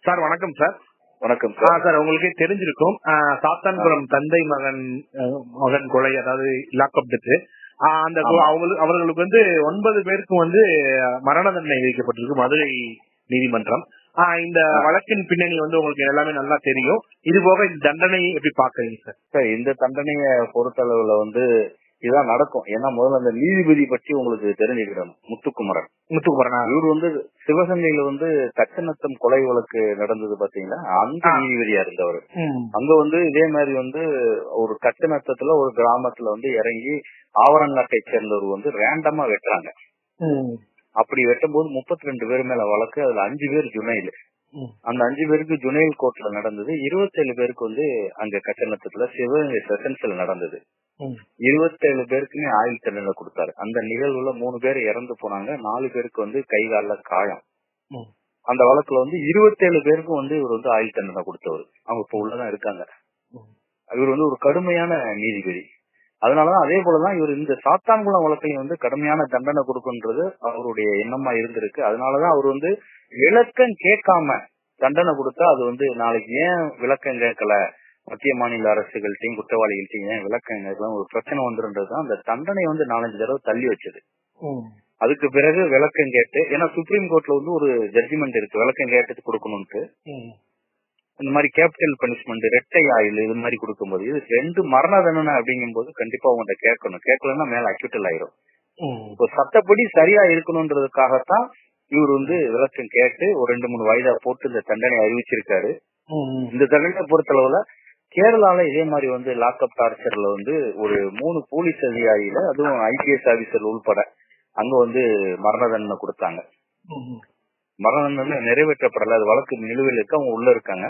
Sir வணக்கம் sir. வணக்கம் sir. Sir உங்களுக்கே தெரிஞ்சிருக்கும், சாத்தான்குளம் தந்தை மகன் கொலை, அதாவது லாக்அப் டெத். அந்த அவர்களுக்கு 9 பேருக்கும் மரண தண்டனை விதிக்கப்பட்டிருக்கு மதுரை நீதிமன்றம். இந்த வழக்கின் பின்னணி உங்களுக்கு எல்லாமே நல்லா தெரியும். இது போக இந்த தண்டனையை எப்படி பாக்குறீங்க சார்? சார், இந்த தண்டனையை பொறுத்தளவுல இதான் நடக்கும். ஏன்னா முதல்ல அந்த நீதிபதி பற்றி உங்களுக்கு தெரிஞ்சுக்கிடணும். முத்துக்குமரன் இவர் சிவகங்கையில தச்சநத்தம் கொலை வழக்கு நடந்தது பாத்தீங்களா, அந்த நீதிபதியா இருந்தவர். அங்க இதே மாதிரி ஒரு தச்சநத்தத்துல ஒரு கிராமத்துல இறங்கி ஆவரங்காட்டை சேர்ந்தவர் ரேண்டமா வெட்டுறாங்க. அப்படி வெட்டும் போது 32 பேர் மேல வழக்கு. அதுல 5 பேர் ஜுனைல். அந்த 5 பேருக்கு ஜுனைல் கோர்ட்ல நடந்தது. 27 பேருக்கு அங்க கச்சநத்தத்துல சிவகங்கை செஷன்ஸ்ல நடந்தது. 27 பேருக்குமே ஆயுள் தண்டனை கொடுத்தாரு. அந்த நிகழ்வுல 3 பேர் இறந்து போனாங்க. 4 பேருக்கு கை கால காயம். அந்த வழக்குல 27 பேருக்கும் இவர் ஆயுள் தண்டனை கொடுத்தவர். அவங்க இப்ப உள்ளதான் இருக்காங்க. இவர் ஒரு கடுமையான நீதிபதி. அதனாலதான் அதே போலதான் இவர் இந்த சாத்தான்குளம் வழக்கையும் கடுமையான தண்டனை கொடுக்குன்றது அவருடைய எண்ணமா இருந்திருக்கு. அதனாலதான் அவர் விளக்கம் கேட்காம தண்டனை கொடுத்தா அது நாளைக்கு ஏன் விளக்கம் கேட்கல, மத்திய மாநில அரசுகள்ட்டையும் குற்றவாளிகள்ட்டையும் ஏன் விளக்கம் கேட்கலாம், ஒரு பிரச்சனை வந்துருன்றதுதான் அந்த தண்டனை 4-5 தடவை தள்ளி வச்சது. அதுக்கு பிறகு விளக்கம் கேட்டு, ஏன்னா சுப்ரீம் கோர்ட்ல ஒரு ஜட்ஜ்மெண்ட் இருக்கு விளக்கம் கேட்டு கொடுக்கணும்ட்டு. இந்த மாதிரி கேபிட்டல் பனிஷ்மெண்ட், ரெட்டை ஆயுள் இது மாதிரி கொடுக்கும்போது இது 2 மரண தண்டனை அப்படிங்கும் போது கண்டிப்பா அவங்கள்ட்ட கேட்கணும். கேட்கலன்னா மேல அக்யூட்டல் ஆயிரும். இப்போ சட்டப்படி சரியா இருக்கணும்ன்றதுக்காகத்தான் இவர் விளக்கம் கேட்டு ஒரு 2-3 வயதா போட்டு இந்த தண்டனை அறிவிச்சிருக்காரு. இந்த தண்டனை பொறுத்தளவுல கேரளால இதே மாதிரி லாக்அப் டார்ச்சர்ல ஒரு 3 போலீஸ் அதிகாரியில, அதுவும் IPS ஆபீசர் உள்பட அங்க மரண தண்டனை கொடுத்தாங்க. மரண தண்டனை நிறைவேற்றப்படல. அது வழக்கு நிலுவையில் இருக்கு. அவங்க உள்ள இருக்காங்க.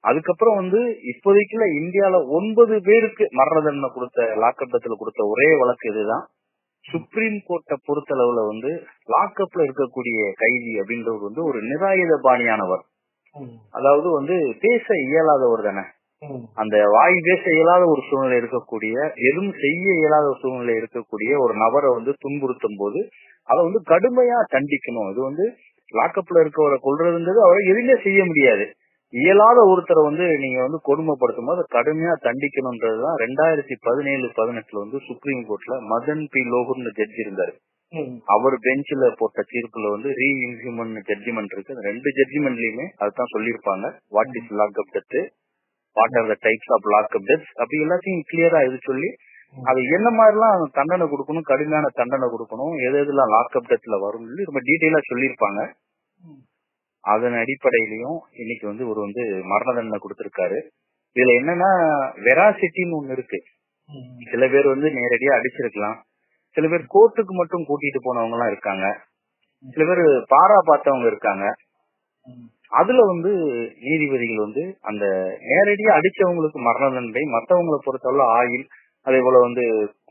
அதுக்கப்புறம் இப்போதைக்குள்ள இந்தியால 9 பேருக்கு மரண தண்டனை கொடுத்த லாக்அப்ல கொடுத்த ஒரே வழக்கு இதுதான். சுப்ரீம் கோர்ட்டை பொறுத்தளவுல லாக்அப்ல இருக்கக்கூடிய கைதி அப்படின்றவர் ஒரு நிராயுத பாணியானவர். அதாவது பேச இயலாதவர் தானே. அந்த வாய் பேச இயலாத ஒரு சூழ்நிலை இருக்கக்கூடிய, எதுவும் செய்ய இயலாத ஒரு சூழ்நிலை இருக்கக்கூடிய ஒரு நபரை துன்புறுத்தும் போது அதை கடுமையா தண்டிக்கணும். இது லாக்அப்ல இருக்கவரை கொல்றதுங்கிறது அவரை எதுவுமே செய்ய முடியாது. இயலாத ஒருத்தரை நீங்க கொடுமைப்படுத்தும் போது கடுமையா தண்டிக்கணும்ன்றதுதான் 2017-18 சுப்ரீம் கோர்ட்ல மதன் பி லோகர்னு ஜட்ஜ் இருந்தாரு. அவர் பெஞ்சில போட்ட தீர்ப்புல ரீஇன்ஹியூமன் ஜட்ஜ்மெண்ட் இருக்கு. 2 ஜட்ஜ்மெண்ட்லயுமே அதுதான் சொல்லியிருப்பாங்க. What is lockup death, what are the types of lockup deaths, அப்படி எல்லாத்தையும் கிளியரா இது சொல்லி அது என்ன மாதிரிலாம் தண்டனை கொடுக்கணும், கடுமையான தண்டனை கொடுக்கணும், எது எதுலாம் லாக்அப் டெத்ல வரும் ரொம்ப டீட்டெயிலா சொல்லியிருப்பாங்க. அதன் அடிப்படையிலயும் இன்னைக்கு ஒரு மரண தண்டனை கொடுத்திருக்காரு. இதுல என்னன்னா வெராசிட்டின்னு ஒண்ணு இருக்கு. சில பேர் நேரடியா அடிச்சிருக்கலாம். சில பேர் கோர்ட்டுக்கு மட்டும் கூட்டிட்டு போனவங்க எல்லாம் இருக்காங்க. சில பேர் பாரா பார்த்தவங்க இருக்காங்க. அதுல நீதிபதிகள் அந்த நேரடியா அடிச்சவங்களுக்கு மரண தண்டனை, மற்றவங்களை பொறுத்தவரை ஆயுள், அதே போல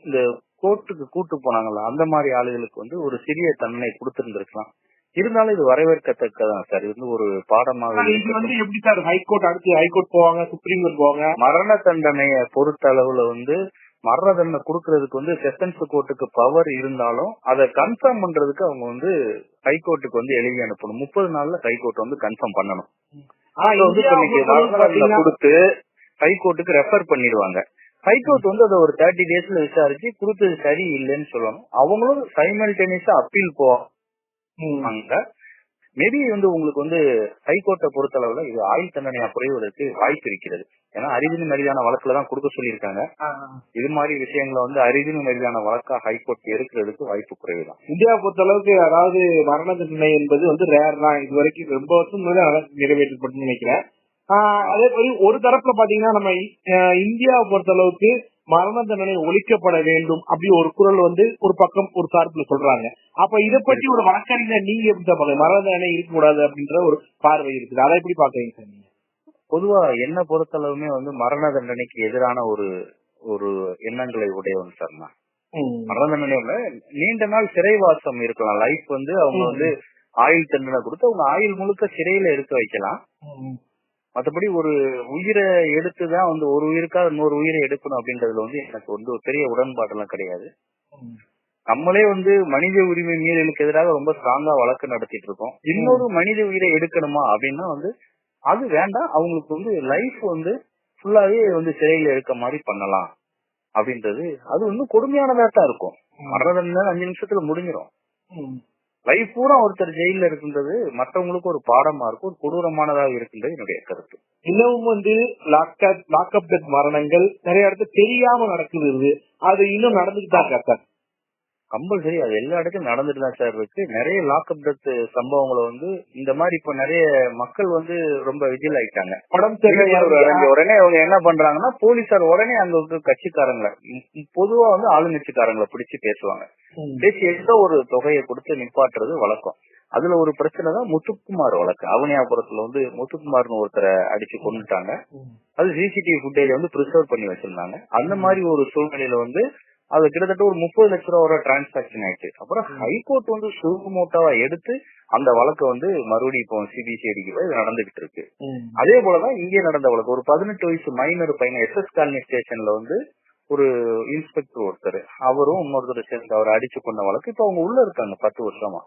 இந்த கோர்ட்டுக்கு கூட்டு போனாங்கல்ல அந்த மாதிரி ஆளுகளுக்கு ஒரு சிறிய தண்டனை கொடுத்திருந்திருக்கலாம். இருந்தாலும் இது வரவேற்கத்தக்கதான் சார். இது ஒரு பாடமாக எப்படி சார் ஹைகோர்ட் அடுத்து ஹைகோர்ட் போவாங்க, சுப்ரீம் கோர்ட் போவாங்க. மரண தண்டனைய பொறுத்த அளவுல மரண தண்டனை கொடுக்கறதுக்கு செஷன்ஸ் கோர்ட்டுக்கு பவர் இருந்தாலும் அதை கன்ஃபார்ம் பண்றதுக்கு அவங்க ஹைகோர்ட்டுக்கு எழுதி அனுப்பணும். 30 நாள்ல ஹைகோர்ட் கன்ஃபார்ம் பண்ணணும். கொடுத்து ஹைகோர்ட்டுக்கு ரெஃபர் பண்ணிடுவாங்க. ஹைகோர்ட் அதை ஒரு 30 டேஸ்ல விசாரிச்சு கொடுத்தது சரி இல்லைன்னு சொல்லணும். அவங்களும் சைமல்டேனியஸா அப்பீல் போவாங்க. மேபி உங்களுக்கு ஹைகோர்ட்டை பொறுத்த அளவுல இது ஆயுள் தண்டனையா குறைவதற்கு வாய்ப்பு இருக்கிறது. ஏன்னா அரிதினு மரியாதையான வழக்குலதான் கொடுக்க சொல்லியிருக்காங்க. இது மாதிரி விஷயங்களை அரிதினு மரியாதையான வழக்கா ஹைகோர்ட் எடுக்கிறதுக்கு வாய்ப்பு குறைவுதான். இந்தியாவை பொறுத்த அளவுக்கு அதாவது மரண தண்டனை என்பது ரேர் தான். இது வரைக்கும் ரொம்ப வருஷம் நிறைவேற்றப்பட்டு நினைக்கிறேன். அதே மாதிரி ஒரு தரப்புல பாத்தீங்கன்னா நம்ம இந்தியாவை பொறுத்த அளவுக்கு மரண தண்டனை ஒழிக்கப்பட வேண்டும் அப்படி ஒரு குரல் ஒரு பக்கம் ஒரு சார்பில் சொல்றாங்க. அப்ப இதை பற்றி ஒரு வழக்கறிஞர் நீங்க எப்படி பாருங்க, மரண தண்டனை இருக்கக்கூடாது அப்படின்ற ஒரு பார்வை இருக்குது, அதை எப்படி பாக்குறீங்க சார் நீங்க? பொதுவா என்ன பொறுத்தளவுமே மரண தண்டனைக்கு எதிரான ஒரு எண்ணங்களை உடையவன் சார். மரண தண்டனை நீண்ட நாள் சிறைவாசம் இருக்கலாம். லைஃப் அவங்க ஆயுள் தண்டனை கொடுத்து அவங்க ஆயுள் முழுக்க சிறையில இருக்க வைக்கலாம். மற்றபடி ஒரு உயிரை எடுத்துதான் ஒரு உயிருக்காக இன்னொரு உயிரை எடுக்கணும் அப்படின்றதுல எனக்கு ஒரு பெரிய உடன்பாடு எல்லாம் கிடையாது. நம்மளே வந்து மனித உரிமை மீறலுக்கு எதிராக ரொம்ப ஸ்ட்ராங்கா வழக்கு நடத்திட்டு இருக்கோம். இன்னொரு மனித உயிரை எடுக்கணுமா அப்படின்னா வந்து அது வேண்டாம். அவங்களுக்கு வந்து லைஃப் வந்து ஃபுல்லாவே வந்து சிறையில எடுக்க மாதிரி பண்ணலாம் அப்படின்றது அது இன்னும் கொடுமையானதா தான் இருக்கும். மரண தண்டனை 5 நிமிஷத்துல முடிஞ்சிடும். லைஃப் பூரா ஒருத்தர் ஜெயில இருக்கின்றது மற்றவங்களுக்கு ஒரு பாடமா இருக்கும், ஒரு கொடூரமானதாக இருக்கின்றது என்னுடைய கருத்து. இன்னமும் வந்து லாக்அப் டெத் மரணங்கள் நிறைய இடத்துல தெரியாம நடக்குது. அது இன்னும் நடந்துட்டு தான் இருக்கா சார்? கம்பல்சரி அது எல்லா இடத்துலயும் நடந்துட்டு தான் சார் இருக்கு. நிறைய லாக்அப் டெத் சம்பவங்களை வந்து இந்த மாதிரி இப்ப நிறைய மக்கள் வந்து ரொம்ப விஜில் ஆயிட்டாங்க. உடனே அவங்க என்ன பண்றாங்கன்னா போலீசார் உடனே அங்க கட்சிக்காரங்களை பொதுவா வந்து ஆளுங்கட்சிக்காரங்களை பிடிச்சு பேசுவாங்க. பேசி ஏதோ ஒரு தொகையை கொடுத்து நிப்பாட்டுறது வழக்கம். அதுல ஒரு பிரச்சனை தான் முத்துக்குமார் வழக்கு. அவனியாபுரத்துல வந்து முத்துக்குமார்னு ஒருத்தரை அடிச்சு கொண்டுட்டாங்க. அது சிசிடிவி ஃபுட்டேஜ் வந்து பிரிசர்வ் பண்ணி வச்சிருந்தாங்க. அந்த மாதிரி ஒரு சூழ்நிலையில வந்து அது கிட்டத்தட்ட ஒரு 30 லட்சம் ரூபாய் டிரான்சாக்சன் ஆயிடுச்சு. அப்புறம் ஹைகோர்ட் வந்து சுமோட்டாவா எடுத்து அந்த வழக்கை வந்து மறுபடியும் இப்போ சிபிசிஐடிக்கு இது நடந்துகிட்டு இருக்கு. அதே போலதான் இங்கே நடந்த வழக்கு ஒரு 18 வயசு மைனர் பையன் SS காலனி ஸ்டேஷன்ல வந்து ஒரு இன்ஸ்பெக்டர் ஒருத்தர் அவரும் இன்னொருத்தர் சேர்ந்து அவரை அடிச்சு கொண்ட வழக்கு இப்ப அவங்க உள்ள இருக்காங்க 10 வருஷமா.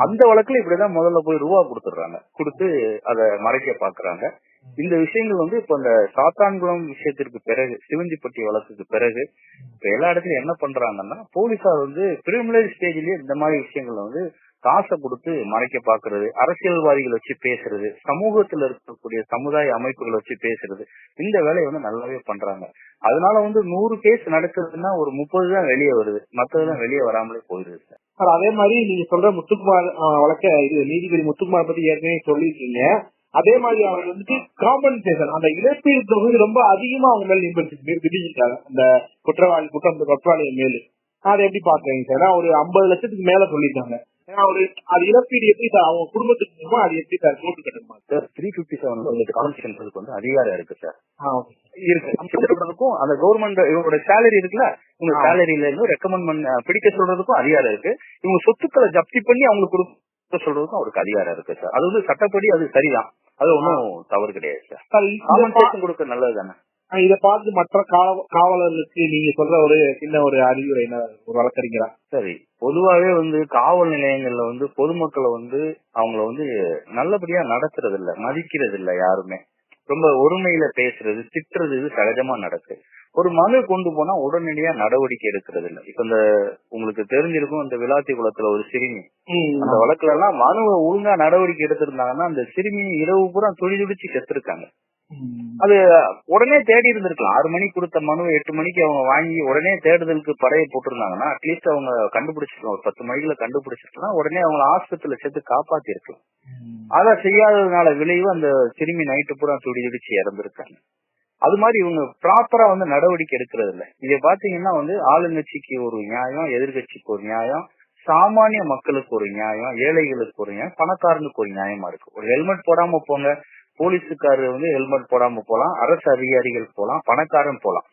அந்த வழக்குல இப்படிதான் முதல்ல போய் ரூபா கொடுத்துடுறாங்க, கொடுத்து அதை மறைக்க பாக்குறாங்க. இந்த விஷயங்கள் வந்து இப்ப இந்த சாத்தான்குளம் விஷயத்திற்கு பிறகு சிவஞ்சிப்பட்டி வழக்குக்கு பிறகு இப்ப எல்லா இடத்துலயும் என்ன பண்றாங்கன்னா போலீசார் வந்து பிரிமினரி ஸ்டேஜ்லயே இந்த மாதிரி விஷயங்கள் வந்து காசை கொடுத்து மறைக்க பாக்குறது, அரசியல்வாதிகள் வச்சு பேசுறது, சமூகத்துல இருக்கக்கூடிய சமுதாய அமைப்புகள் வச்சு பேசுறது, இந்த வேலையை வந்து நல்லாவே பண்றாங்க. அதனால வந்து 100 கேஸ் நடக்குதுன்னா ஒரு 30 தான் வெளியே வருது, மற்றதுதான் வெளியே வராமலே போயிருது சார். அதே மாதிரி நீங்க சொல்ற முத்துக்குமார் வழக்க இது நீதிபதி முத்துக்குமார் பத்தி ஏற்கனவே சொல்லிருக்கீங்க. அதே மாதிரி அவங்க வந்துட்டு காம்பன்சேஷன் அந்த இழப்பீடு தொகை ரொம்ப அதிகமா அவங்க மேல விதிச்சிட்டாங்க அந்த குற்றவாளிய மேலு. அதை எப்படி பாக்குறீங்க சார்? ஒரு 50 லட்சத்துக்கு மேல சொல்லிட்டாங்க. அது இழப்பீடு எப்படி சார் அவங்க குடும்பத்துக்கு அது எப்படி சார் போட்டு கட்டணுமா சார்? 357 கான்ஸ்டிடியூஷனுக்கு வந்து அதிகாரம் இருக்கு சார். இருக்கு அந்த கவர்மெண்ட் இவங்களோட சேலரி இருக்குல்ல, உங்க சேலரியில இருந்து ரெக்கமெண்ட் பிடிக்க சொல்றதுக்கும் அதிகாரம் இருக்கு. இவங்க சொத்துக்களை ஜப்தி பண்ணி அவங்களுக்கு கொடுக்க சொல்றதுக்கும் அவருக்கு அதிகாரம் இருக்கு சார். அது வந்து சட்டப்படி அது சரிதான், அது ஒன்னும் தவறு கிடையாது சார். காம்பன்சேஷன் கொடுக்க நல்லது தானே. இதை பார்த்து மற்ற காவலர்களுக்கு நீங்க சொல்ற ஒரு சின்ன ஒரு அறிவுரை என்ன ஒரு வழக்கறிஞரா? சரி, பொதுவாவே வந்து காவல் நிலையங்கள்ல வந்து பொதுமக்களை வந்து அவங்கள வந்து நல்லபடியா நடத்துறது இல்ல, மதிக்கிறது இல்ல. யாருமே ரொம்ப ஒருமையில பேசுறது, திட்டுறது இது சகஜமா நடக்கு. ஒரு மனு கொண்டு போனா உடனடியா நடவடிக்கை எடுக்கிறது இல்ல. இப்ப இந்த உங்களுக்கு தெரிஞ்சிருக்கும் இந்த விளாத்திக்குளத்துல ஒரு சிறுமி, அந்த வழக்குல எல்லாம் மனுவை ஒழுங்கா நடவடிக்கை எடுத்திருந்தாங்கன்னா அந்த சிறுமி இரவு பூரா துடிதுடிச்சு செத்துருக்காங்க. அது உடனே தேடி இருந்திருக்கலாம். 6 மணிக்கு கொடுத்த மனுவை 8 மணிக்கு அவங்க வாங்கி உடனே தேடுதலுக்கு படையை போட்டிருந்தாங்கன்னா அட்லீஸ்ட் அவங்க கண்டுபிடிச்சிருக்கலாம். ஒரு 10 மணிக்குள்ள கண்டுபிடிச்சிருக்கலாம், உடனே அவங்க ஆஸ்பத்திரியில சேர்த்து காப்பாத்தி இருக்கலாம். அதான் செய்யாததுனால விளைவு அந்த சிறுமி நைட்டு பூரா துடிதுடிச்சு இறந்திருக்காங்க. அது மாதிரி இவங்க ப்ராப்பரா வந்து நடவடிக்கை எடுக்கிறது இல்ல. இதை பாத்தீங்கன்னா வந்து ஆளுங்கட்சிக்கு ஒரு நியாயம், எதிர்கட்சிக்கு ஒரு நியாயம், சாமானிய மக்களுக்கு ஒரு நியாயம், ஏழைகளுக்கு ஒரு நியாயம், பணக்காரனுக்கு ஒரு நியாயமா இருக்கு. ஒரு ஹெல்மெட் போடாம போங்க, போலீஸுக்காரரு வந்து ஹெல்மெட் போடாம போலாம், அரசு அதிகாரிகள் போலாம், பணக்காரன் போலாம்.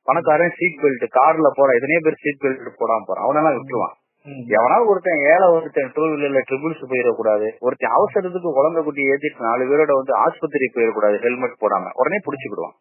பணக்காரன் சீட் பெல்ட் கார்ல போறான், எத்தனையோ பேர் சீட் பெல்ட் போடாம போறான், அவனெல்லாம் விட்டுருவான். எவனாவது ஒருத்தன் ஒருத்தன் 2 வீலர்ல ட்ரிபிள்ஸ் போயிடக்கூடாது, ஒருத்தன் அவசரத்துக்கு குழந்தை குட்டி ஏத்திட்டு 4 பேரோட வந்து ஆஸ்பத்திரி போயிடக்கூடாது ஹெல்மெட் போடாம, உடனே புடிச்சுக்கிடுவான்.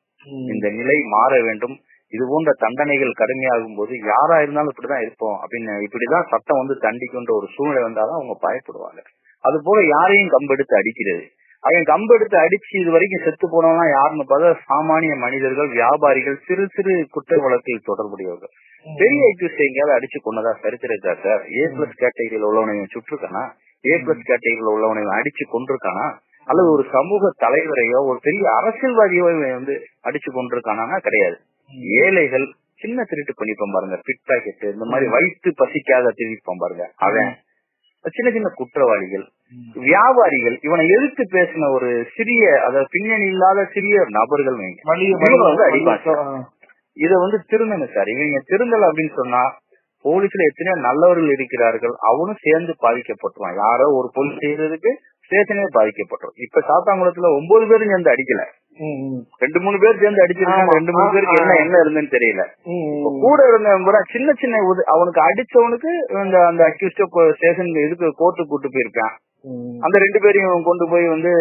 இந்த நிலை மாற வேண்டும். இது போன்ற தண்டனைகள் கடுமையாகும் போது யாரா இருந்தாலும் இப்படிதான் இருப்போம் அப்படின்னு இப்படிதான் சட்டம் வந்து தண்டிக்கின்ற ஒரு சூழ்நிலை வந்தாதான் அவங்க பயப்படுவாங்க. அது போல யாரையும் கம்பெடுத்து அடிக்கிறது, அவன் கம்பெடுத்து அடிச்சு இது வரைக்கும் செத்து போனவங்க யாருன்னு பார்த்தா சாமானிய மனிதர்கள், வியாபாரிகள், சிறு சிறு குற்ற வழக்கில் தொடர்புடையவர்கள். பெரிய ஐக்யூஸ் எங்கேயாவது அடிச்சு கொண்டதா சரித்திரக்கா சார்? A+ கேட்டகரியில் உள்ளவனையும் சுற்றுக்கானா? A+ கேட்டகரியில் உள்ளவனையும் அடிச்சு கொண்டிருக்கானா? அல்லது ஒரு சமூக தலைவரையோ ஒரு பெரிய அரசியல்வாதியோ வந்து அடிச்சு கொண்டிருக்கானா? கிடையாது. ஏழைகள், சின்ன திருட்டு பண்ணிப்போம் பாருங்க, பிட் பாக்கெட், இந்த மாதிரி வயிற்று பசிக்காத திருப்போம் பாருங்க, அவன் சின்ன சின்ன குற்றவாளிகள், வியாபாரிகள், இவனை எதிர்த்து பேசின ஒரு சிறிய அதாவது பின்னணி இல்லாத சிறிய நபர்கள் வந்து அடிப்பாங்க. இத வந்து திருந்தணும் சார். இவங்க திருந்தல அப்படின்னு சொன்னா போலீஸ்ல எத்தனையோ நல்லவர்கள் இருக்கிறார்கள், அவனும் சேர்ந்து பாதிக்கப்பட்டுவான். யாரோ ஒரு போலீஸ் செய்யறதுக்கு ஸ்டேஷனே பாதிக்கப்பட்டோம். இப்ப சாத்தாங்குளத்துல 9 பேரும் சேர்ந்து அடிக்கல, 2-3 பேர் சேர்ந்து அடிச்சிருக்காங்க. 2-3 பேருக்கு என்ன இருந்துன்னு தெரியல. கூட இருந்த சின்ன சின்ன அவனுக்கு அடிச்சவனுக்கு அந்த அக்யூஸ்ட ஸ்டேஷன் இதுக்கு கோர்ட்டு கூட்டு போயிருக்கான். அந்த 2 பேரையும் கொண்டு போய் வந்து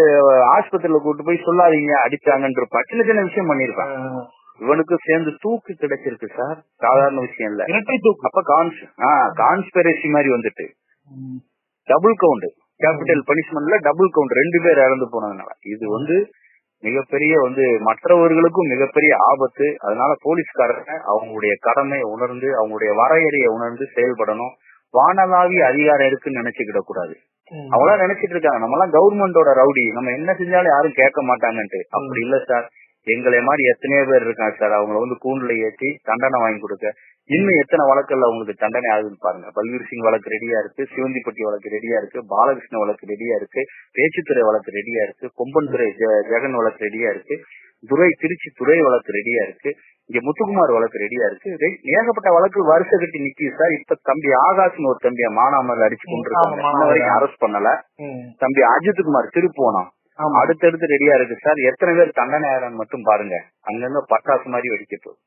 ஆஸ்பத்திரியில கூட்டு போய் சொல்லாதீங்க அடிச்சாங்கன்னு இருப்பான். சின்ன சின்ன விஷயம் பண்ணிருப்பான். இவனுக்கும் சேர்ந்து தூக்கு கிடைச்சிருக்கு சார். சாதாரண விஷயம் இல்ல. இரட்டை தூக்கு. அப்ப கான்ஸ்பிரசி மாதிரி வந்துட்டு டபுள் கவுண்ட், கேபிட்டல் பனிஷ்மெண்ட்ல டபுள் கவுண்ட், 2 பேர் இறந்து போனதுனால இது வந்து மிகப்பெரிய வந்து மற்றவர்களுக்கும் மிகப்பெரிய ஆபத்து. அதனால போலீஸ்காரங்க அவங்களுடைய கடமையை உணர்ந்து அவங்களுடைய வரையறையை உணர்ந்து செயல்படணும். வானளாவிய அதிகாரம் இருக்குன்னு நினைச்சுக்கிட கூடாது. அவங்களா நினைச்சிட்டு இருக்காங்க நம்ம எல்லாம் கவர்மெண்டோட ரவுடி, நம்ம என்ன செஞ்சாலும் யாரும் கேட்க மாட்டாங்கன்ட்டு. அப்படி இல்ல சார். எங்களை மாதிரி எத்தனையோ பேர் இருக்காங்க சார். அவங்களை வந்து கூண்டுல ஏற்றி தண்டனை வாங்கி கொடுக்க இன்னும் எத்தனை வழக்குல அவங்களுக்கு தண்டனை ஆகுதுன்னு பாருங்க. பல்வீர் சிங் வழக்கு ரெடியா இருக்கு, சிவந்திப்பட்டி வழக்கு ரெடியா இருக்கு, பாலகிருஷ்ண வழக்கு ரெடியா இருக்கு, பேச்சுத்துறை வழக்கு ரெடியா இருக்கு, கொம்பன் துறை ஜெகன் வழக்கு ரெடியா இருக்கு, திருச்சி துறை வழக்கு ரெடியா இருக்கு, இங்க முத்துக்குமார் வழக்கு ரெடியா இருக்கு. ஏகப்பட்ட வழக்கு வருஷ கட்டி நிக்குது சார். இப்ப தம்பி ஆகாஷ்னு ஒரு தம்பிய மானாமரில் அடிச்சு கொண்டிருக்காங்க. இன்ன வரைக்கும் அரெஸ்ட் பண்ணல. தம்பி அஜித்குமார் திருப்போனம் அடுத்தடுத்து ரெடியா இருக்கு சார். எத்தனை பேர் தண்டனை ஆகிறான்னு மட்டும் பாருங்க. அங்கிருந்து பட்டாசு மாதிரி வெடிக்க போகுது.